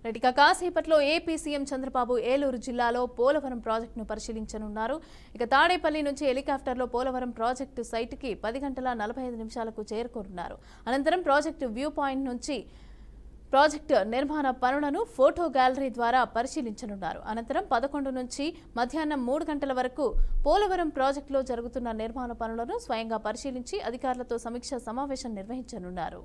రెడ్డిక కాసేపట్లో AP CM Chandrababu Eluru జిల్లాలో పోలవరం ప్రాజెక్టును పరిశీలించనున్నారు. ఇక తాడేపల్లి నుంచి హెలికాప్టర్లో పోలవరం ప్రాజెక్టు సైట్కి 10 గంటల 45 నిమిషాలకు చేరుకోనున్నారు. అనంతరం ప్రాజెక్టు వ్యూ పాయింట్ నుంచి ప్రాజెక్టు నిర్మాణ పనులను ఫోటో గ్యాలరీ ద్వారా పరిశీలించనున్నారు. అనంతరం 11 నుంచి మధ్యాహ్నం 3 గంటల వరకు పోలవరం ప్రాజెక్టులో జరుగుతున్న నిర్మాణ పనులను స్వయంగా పరిశీలించి అధికారులతో సమీక్షా సమావేశం నిర్వహించనున్నారు.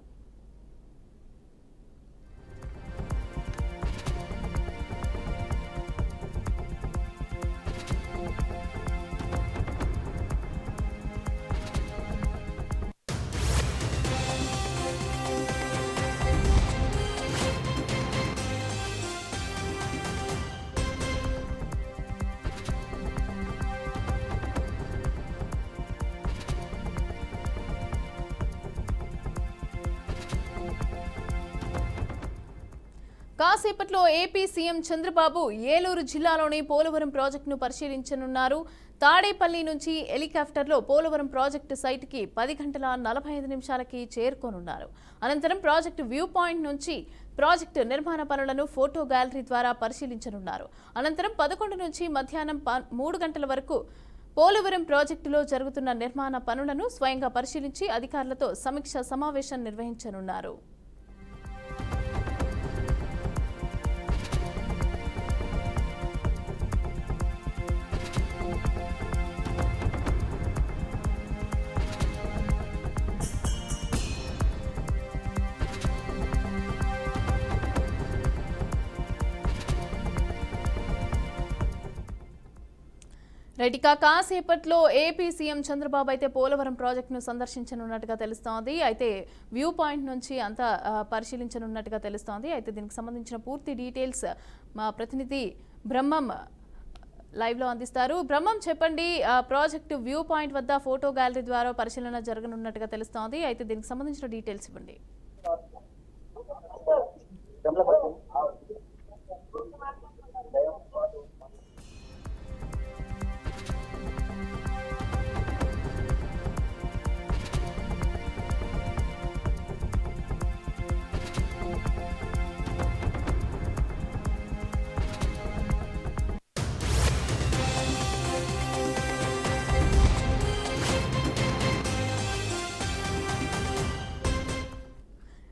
కాసేపట్లో ఏపీ సీఎం చంద్రబాబు ఏలూరు జిల్లాలోని పోలవరం ప్రాజెక్టును పరిశీలించనున్నారు. తాడేపల్లి నుంచి హెలికాప్టర్లో పోలవరం ప్రాజెక్టు సైట్కి 10 గంటల 45 నిమిషాలకి చేరుకోనున్నారు. అనంతరం ప్రాజెక్టు వ్యూ పాయింట్ నుంచి ప్రాజెక్టు నిర్మాణ పనులను ఫోటో గ్యాలరీ ద్వారా పరిశీలించనున్నారు. అనంతరం 11 నుంచి మధ్యాహ్నం 3 గంటల వరకు పోలవరం ప్రాజెక్టులో జరుగుతున్న నిర్మాణ పనులను స్వయంగా పరిశీలించి అధికారులతో సమీక్షా సమావేశం నిర్వహించనున్నారు. రెడ్డిక కాసేపట్లో ఏపీ సీఎం చంద్రబాబు అయితే పోలవరం ప్రాజెక్టును సందర్శించనున్నట్టుగా తెలుస్తోంది. అయితే వ్యూ పాయింట్ నుంచి అంతా పరిశీలించనున్నట్టుగా తెలుస్తోంది. అయితే దీనికి సంబంధించిన పూర్తి డీటెయిల్స్ మా ప్రతినిధి బ్రహ్మం లైవ్లో అందిస్తారు. బ్రహ్మం, చెప్పండి, ప్రాజెక్టు వ్యూ పాయింట్ వద్ద ఫోటో గ్యాలరీ ద్వారా పరిశీలన జరగనున్నట్టుగా తెలుస్తోంది. అయితే దీనికి సంబంధించిన డీటెయిల్స్ ఇవ్వండి.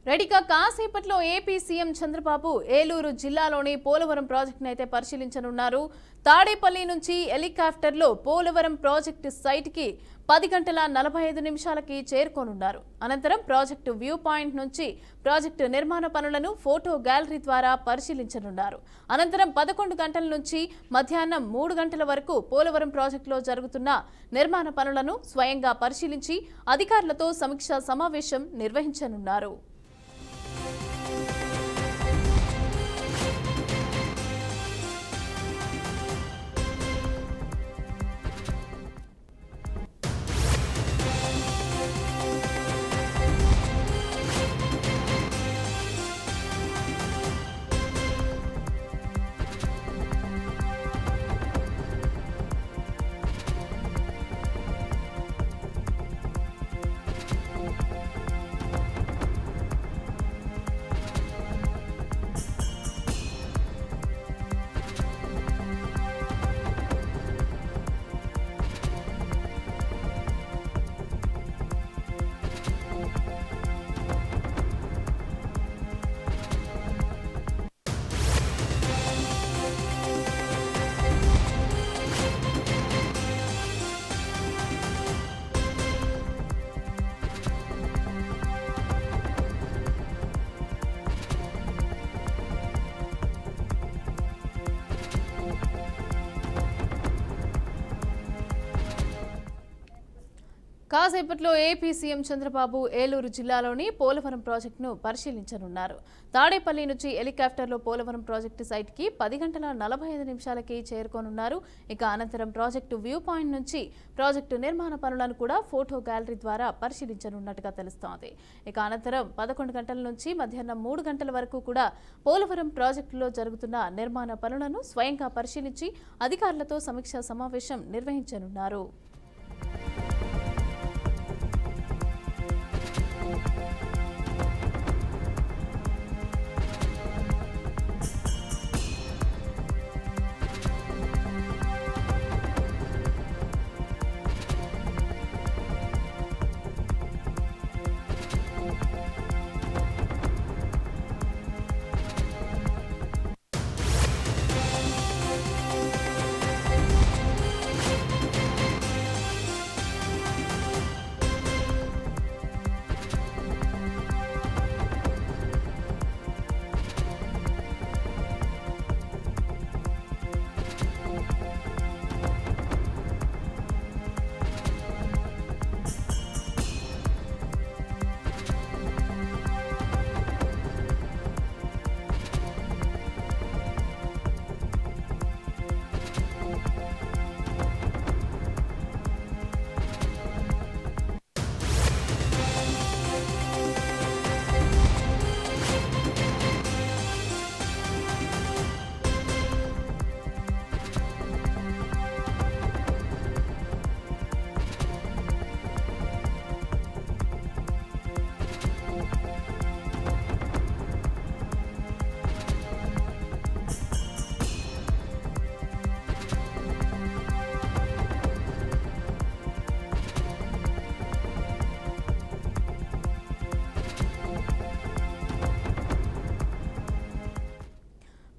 రెడ్డిక కాసేపట్లో ఏపీ సీఎం చంద్రబాబు ఏలూరు జిల్లాలోని పోలవరం ప్రాజెక్టును అయితే పరిశీలించనున్నారు. తాడేపల్లి నుంచి హెలికాప్టర్లో పోలవరం ప్రాజెక్టు సైట్కి 10 గంటల 45 నిమిషాలకి చేరుకోనున్నారు. అనంతరం ప్రాజెక్టు వ్యూ పాయింట్ నుంచి ప్రాజెక్టు నిర్మాణ పనులను ఫోటో గ్యాలరీ ద్వారా పరిశీలించనున్నారు. అనంతరం 11 గంటల నుంచి మధ్యాహ్నం 3 గంటల వరకు పోలవరం ప్రాజెక్టులో జరుగుతున్న నిర్మాణ పనులను స్వయంగా పరిశీలించి అధికారులతో సమీక్షా సమావేశం నిర్వహించనున్నారు. కాసేపట్లో ఏపీ సీఎం చంద్రబాబు ఏలూరు జిల్లాలోని పోలవరం ప్రాజెక్టును పరిశీలించనున్నారు. తాడేపల్లి నుంచి హెలికాప్టర్లో పోలవరం ప్రాజెక్టు సైట్కి 10 గంటల 45 నిమిషాలకి చేరుకోనున్నారు. ఇక అనంతరం ప్రాజెక్టు వ్యూ పాయింట్ నుంచి ప్రాజెక్టు నిర్మాణ పనులను కూడా ఫోటో గ్యాలరీ ద్వారా పరిశీలించనున్నట్టుగా తెలుస్తోంది. ఇక అనంతరం 11 గంటల నుంచి మధ్యాహ్నం 3 గంటల వరకు కూడా పోలవరం ప్రాజెక్టులో జరుగుతున్న నిర్మాణ పనులను స్వయంగా పరిశీలించి అధికారులతో సమీక్షా సమావేశం నిర్వహించనున్నారు.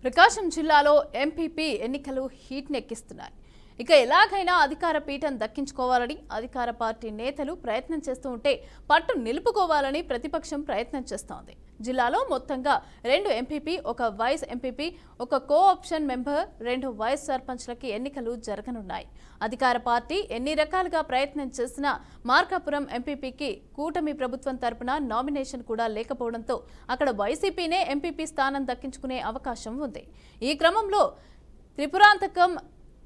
ప్రకాశం జిల్లాలో ఎంపీపీ ఎన్నికలు హీట్ నెక్కిస్తున్నాయి. ఇక ఎలాగైనా అధికార పీఠం దక్కించుకోవాలని అధికార పార్టీ నేతలు ప్రయత్నం చేస్తూ ఉంటే పట్టు నిలుపుకోవాలని ప్రతిపక్షం ప్రయత్నం చేస్తోంది. జిల్లాలో మొత్తంగా 2 MPP, 1 vice MPP, 1 co-option member, 2 vice సర్పంచ్లకి ఎన్నికలు జరగనున్నాయి. అధికార పార్టీ ఎన్ని రకాలుగా ప్రయత్నం చేసినా మార్కాపురం ఎంపీపీకి కూటమి ప్రభుత్వం తరపున నామినేషన్ కూడా లేకపోవడంతో అక్కడ వైసీపీనే ఎంపీపీ స్థానం దక్కించుకునే అవకాశం ఉంది. ఈ క్రమంలో త్రిపురాంతకం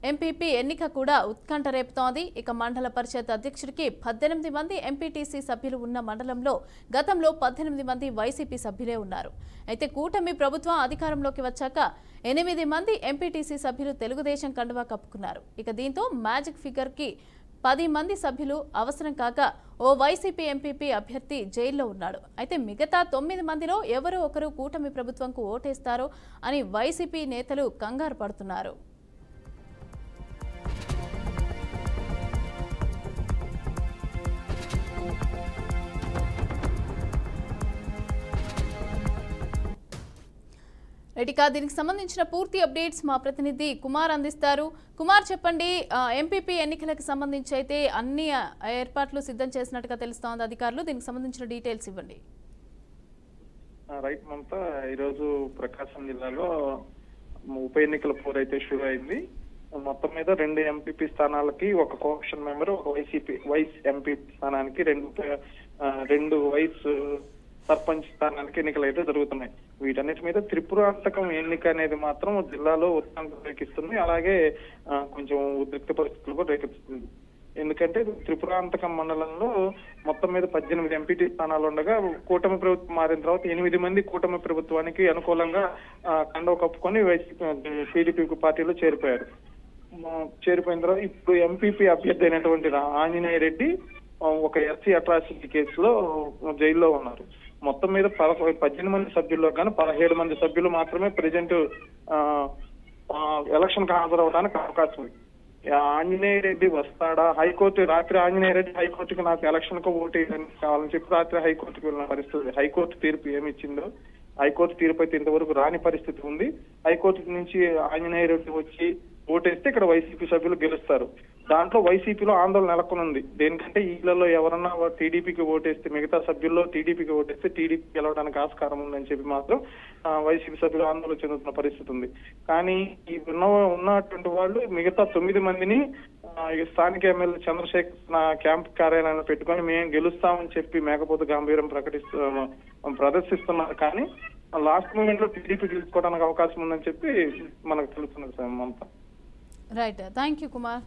ఎంపీపీ ఎన్నిక కూడా ఉత్కంఠ రేపుతోంది. ఇక మండల పరిషత్ అధ్యక్షుడికి 18 మంది ఎంపీటీసీ సభ్యులు ఉన్న మండలంలో గతంలో 18 మంది వైసీపీ సభ్యులే ఉన్నారు. అయితే కూటమి ప్రభుత్వం అధికారంలోకి వచ్చాక 8 మంది ఎంపీటీసీ సభ్యులు తెలుగుదేశం కండువా కప్పుకున్నారు. ఇక దీంతో మ్యాజిక్ ఫిగర్కి 10 మంది సభ్యులు అవసరం కాక ఓ వైసీపీ ఎంపీపీ అభ్యర్థి జైల్లో ఉన్నాడు. అయితే మిగతా 9 మందిలో ఎవరో ఒకరు కూటమి ప్రభుత్వంకు ఓటేస్తారో అని వైసీపీ నేతలు కంగారు పడుతున్నారు. రెడ్డికా దీనికి సంబంధించిన పూర్తి అప్డేట్స్ మా ప్రతినిధి కుమార్ అందిస్తారు. కుమార్ చెప్పండి, ఎంపీపీ ఎన్నికలకు సంబంధించి అయితే అన్ని ఏర్పాట్లు సిద్ధం చేసినట్టుగా తెలుస్తోంది అధికారులు. దీనికి సంబంధించిన డీటెయిల్స్ ఇవ్వండి. రైట్ మమతా, ఈరోజు ప్రకాశం జిల్లాలో ఉప ఎన్నికల పోరు అయితే షురు అయింది. మొత్తం మీద 2 ఎంపీపీ స్థానాలకి 1 కోఆప్షన్ మెంబర్, 1 వైస్ ఎంపీ స్థానానికి 2 వైస్ సర్పంచ్ స్థానానికి ఎన్నికలు అయితే జరుగుతున్నాయి. వీటన్నిటి మీద త్రిపురాంతకం ఎన్నిక అనేది మాత్రం జిల్లాలో ఉత్కంఠ రేకిస్తుంది. అలాగే కొంచెం ఉద్రిక్త పరిస్థితులు కూడా రేకెత్తుతుంది. ఎందుకంటే త్రిపురాంతకం మండలంలో మొత్తం మీద 18 ఎంపీటీ స్థానాలు ఉండగా కూటమి ప్రభుత్వం మారిన తర్వాత 8 మంది కూటమి ప్రభుత్వానికి అనుకూలంగా కండవ కప్పుకొని టీడీపీ పార్టీలో చేరిపోయారు. చేరిపోయిన తర్వాత ఇప్పుడు ఎంపీపీ అభ్యర్థి అయినటువంటి ఆంజనేయ రెడ్డి ఒక ఎస్సీ అట్రాసిటీ కేసులో జైల్లో ఉన్నారు. మొత్తం మీద 18 మంది సభ్యుల్లో కానీ 17 మంది సభ్యులు మాత్రమే ప్రెజెంట్ ఎలక్షన్ కు హాజరవడానికి అవకాశం ఉంది. ఆంజనేయ రెడ్డి వస్తాడా? హైకోర్టు రాత్రి ఆంజనేయ రెడ్డి హైకోర్టుకి నాకు ఎలక్షన్ కు ఓటు కావాలని చెప్పి రాత్రి హైకోర్టుకు వెళ్ళిన పరిస్థితి. హైకోర్టు తీర్పు ఏమి ఇచ్చిందో, హైకోర్టు తీర్పు అయితే ఇంతవరకు రాని పరిస్థితి ఉంది. హైకోర్టు నుంచి ఆంజనేయ రెడ్డి వచ్చి ఓటేస్తే ఇక్కడ వైసీపీ సభ్యులు గెలుస్తారు. దాంట్లో వైసీపీలో ఆందోళన నెలకొనుంది. దేనికంటే ఈలలో ఎవరన్నా టీడీపీకి ఓటేస్తే, మిగతా సభ్యుల్లో టీడీపీకి ఓటేస్తే టీడీపీ గెలవడానికి ఆస్కారం ఉందని చెప్పి మాత్రం వైసీపీ సభ్యులు ఆందోళన చెందుతున్న పరిస్థితి ఉంది. కానీ ఈ ఉన్నటువంటి వాళ్ళు మిగతా 9 మందిని స్థానిక ఎమ్మెల్యే చంద్రశేఖర్ క్యాంప్ కార్యాలయంలో పెట్టుకొని మేము గెలుస్తామని చెప్పి మేకపోతు గంభీరం ప్రదర్శిస్తున్నారు. కానీ లాస్ట్ మూమెంట్ లో టీడీపీ గెలుచుకోవడానికి అవకాశం ఉందని చెప్పి మనకు తెలుస్తున్నది sir. Mamata, right, thank you Kumar.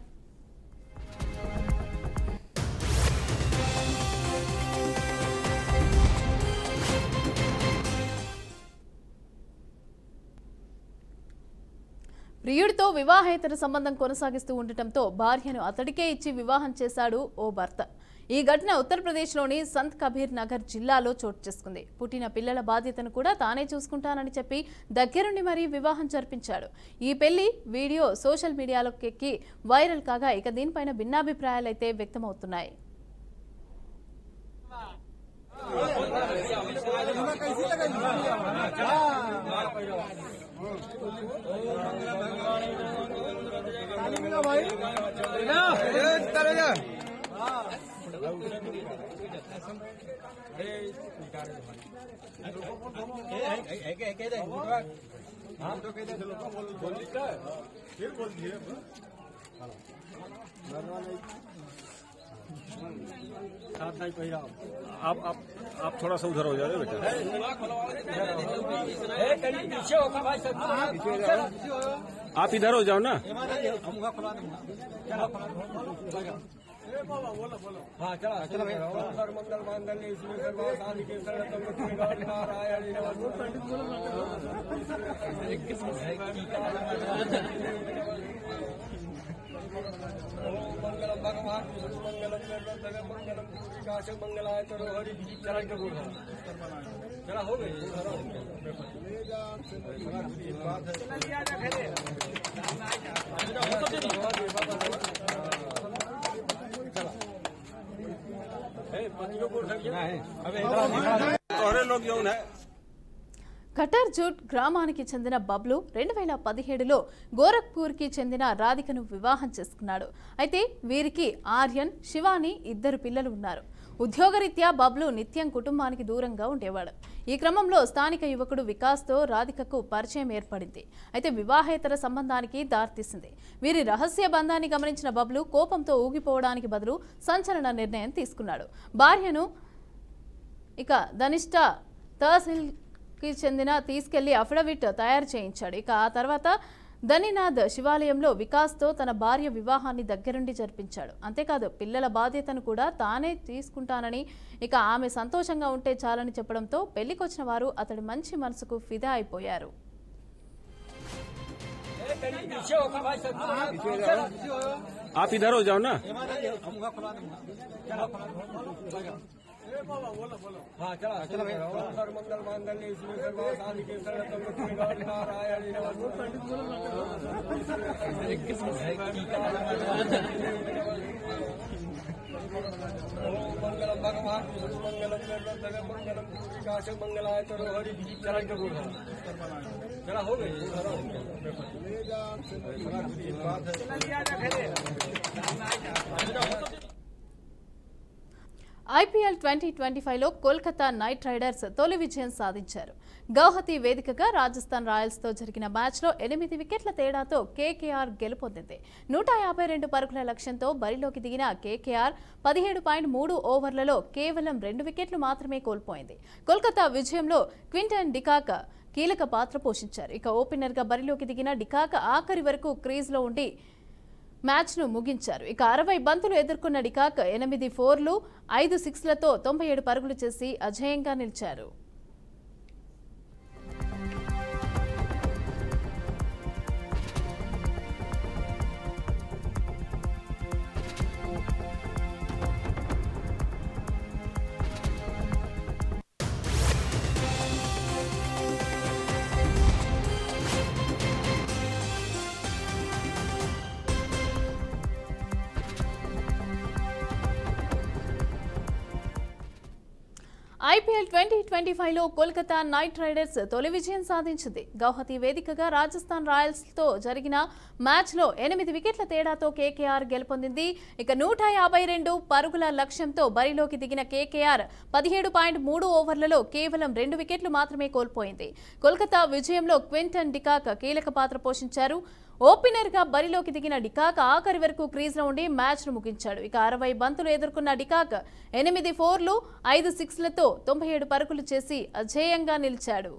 ప్రియుడితో వివాహేతర సంబంధం కొనసాగిస్తూ ఉండటంతో భార్యను అతడికే ఇచ్చి వివాహం చేశాడు ఓ భర్త. ఈ ఘటన ఉత్తరప్రదేశ్లోని సంత్ కబీర్ నగర్ జిల్లాలో చోటు చేసుకుంది. పుట్టిన పిల్లల బాధ్యతను కూడా తానే చూసుకుంటానని చెప్పి దగ్గరుండి మరీ వివాహం జరిపించాడు. ఈ పెళ్లి వీడియో సోషల్ మీడియాలోకి ఎక్కి వైరల్ కాగా ఇక దీనిపైన భిన్నాభిప్రాయాలైతే వ్యక్తమవుతున్నాయి. आप थोड़ा सा उधर हो जाओ बेटा। आप इधर हो जाओ ना। हाँ चला चला भाई। मंगल मांगल्ये शिवे सर्वासाधिके शरणं नारायण मंगलम भगवान मंगलम मंगलम विकास मंगलाय तरो हरि चरण के बोल चला हो गई। కటర్జూట్ గ్రామానికి చెందిన బబ్లు 2017లో గోరఖ్పూర్కి చెందిన రాధికను వివాహం చేసుకున్నాడు. అయితే వీరికి ఆర్యన్, శివాని ఇద్దరు పిల్లలు ఉన్నారు. ఉద్యోగరీత్యా బబ్లు నిత్యం కుటుంబానికి దూరంగా ఉండేవాడు. ఈ క్రమంలో స్థానిక యువకుడు వికాస్తో రాధికకు పరిచయం ఏర్పడింది. అయితే వివాహేతర సంబంధానికి దారితీసింది. వీరి రహస్య బంధాన్ని గమనించిన బబ్లు కోపంతో ఊగిపోవడానికి బదులు సంచలన నిర్ణయం తీసుకున్నాడు. భార్యను ధనిష్ట తహసీల్ చెందిన తీసుకెళ్లి అఫిడవిట్ తయారు చేయించాడు. ఆ తర్వాత ధనినాథ్ శివాలయంలో వికాస్తో తన భార్య వివాహాన్ని దగ్గరుండి జరిపించాడు. అంతేకాదు పిల్లల బాధ్యతను కూడా తానే తీసుకుంటానని, ఆమె సంతోషంగా ఉంటే చాలని చెప్పడంతో పెళ్లికొచ్చిన వారు అతడి మంచి మనసుకు ఫిదా అయిపోయారు. आप इधर हो जाओ ना। हाँ चला चला भाई मंगल मांगल्य शिव सर्वासादि के शरणं नारायण मंगलम भगवान मंगलम मंगलम विकास मंगलाय तरो हरि चरण के बोल चला हो गई ఐపీఎల్ 2025లో కోల్కతా నైట్ రైడర్స్ తొలి విజయం సాధించారు. గౌహతి వేదికగా రాజస్థాన్ రాయల్స్తో జరిగిన మ్యాచ్లో 8 వికెట్ల తేడాతో కేకేఆర్ గెలుపొందింది. 152 పరుగుల లక్ష్యంతో బరిలోకి దిగిన కేకేఆర్ 17.3 ఓవర్లలో కేవలం 2 వికెట్లు మాత్రమే కోల్పోయింది. కోల్కతా విజయంలో క్వింటన్ డికాక్ కీలక పాత్ర పోషించారు. ఓపెనర్గా బరిలోకి దిగిన డికాక్ ఆఖరి వరకు క్రీజ్లో ఉండి మ్యాచ్ను ముగించారు. 60 బంతులు ఎదుర్కొన్న డికాక్ 8 ఫోర్లు 5 సిక్స్లతో 97 పరుగులు చేసి అజేయంగా నిలిచారు. ఐపీఎల్ 2025లో కోల్కతా నైట్ రైడర్స్ తొలి విజయం సాధించింది. గౌహతి వేదికగా రాజస్థాన్ రాయల్స్తో జరిగిన మ్యాచ్లో 8 వికెట్ల తేడాతో కేకేఆర్ గెలుపొందింది. 152 పరుగుల లక్ష్యంతో బరిలోకి దిగిన కేకేఆర్ 17.3 ఓవర్లలో కేవలం 2 వికెట్లు మాత్రమే కోల్పోయింది. కోల్కతా విజయంలో క్వింటన్ డికాక్ కీలక పాత్ర పోషించారు. ఓపెనర్గా బరిలోకి దిగిన డికాక్ ఆఖరి వరకు క్రీజ్లో ఉండి మ్యాచ్ను ముగించాడు. 60 బంతులు ఎదుర్కొన్న డికాక్ 8 ఫోర్లు 5 సిక్స్లతో 97 పరుగులు చేసి అజేయంగా నిలిచాడు.